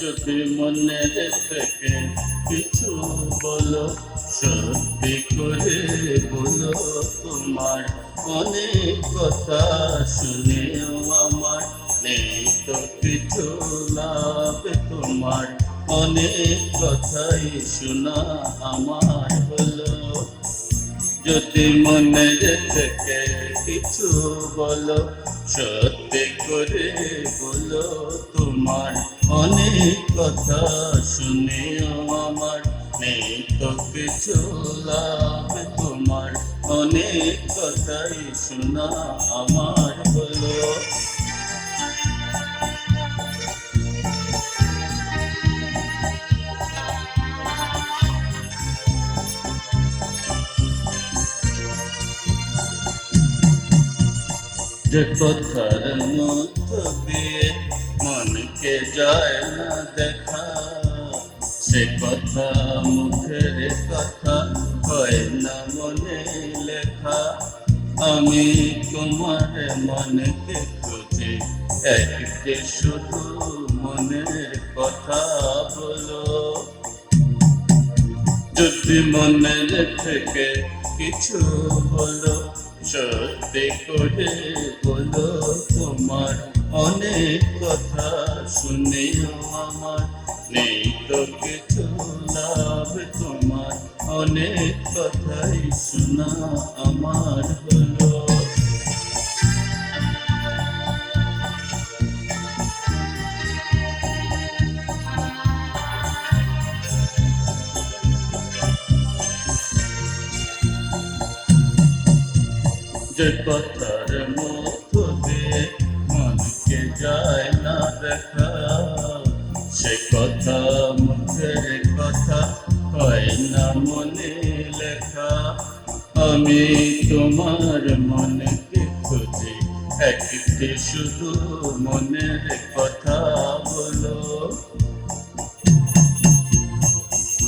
যদি মনে থেকে কিছু বলো, সত্যি করে বলো। তোমার অনেক কথা শুনেও আমার নেই তো কিছু লাভ। তোমার অনেক কথাই শোনা আমার হলো। যদি মনে থেকে কিছু বলো, সত্যি করে বলো। তোমার অনেক কথা শুনেও আমার নেই তো কিছু লাভ। তোমার অনেক কথাই শোনা আমার হলো। যে কথার মধ্য দিয়ে মনকে যায় না দেখা, সে কথা মুখের কথা হয় না মনে লেখা। আমি তোমার মনকে খুঁজি, একটি শুধু মনের কথা বলো। যদি মনের থেকে কিছু বলো, সত্যি করে বলো। তোমার অনেক কথা শুনেও আমার নেই তো কিছু লাভ। তোমার অনেক কথাই শোনা আমার হলো। যে কথার মধ্য দিয়ে মনকে যায় না দেখা, সে কথা মুখের কথা হয় না মনে লেখা। আমি তোমার মনকে খুঁজি, একটি শুধু মনের কথা বলো।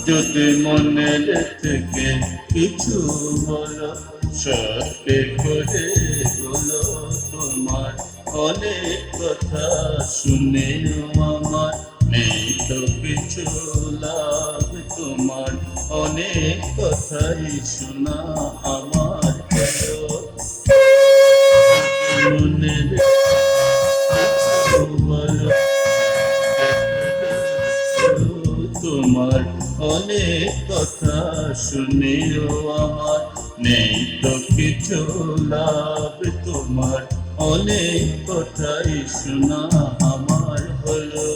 যদি মনের থেকে কিছু বলো, সত্যি করে বলো। তোমার অনেক কথা শুনেও আমার নেই তো কিছু লাভ। তোমার অনেক কথাই শোনা আমার হলো। মনের কিছু বলো, তোমার অনেক কথা শুনেও আমার নেই তো কিছু লাভ। তোমার অনেক কথাই শোনা আমার হলো।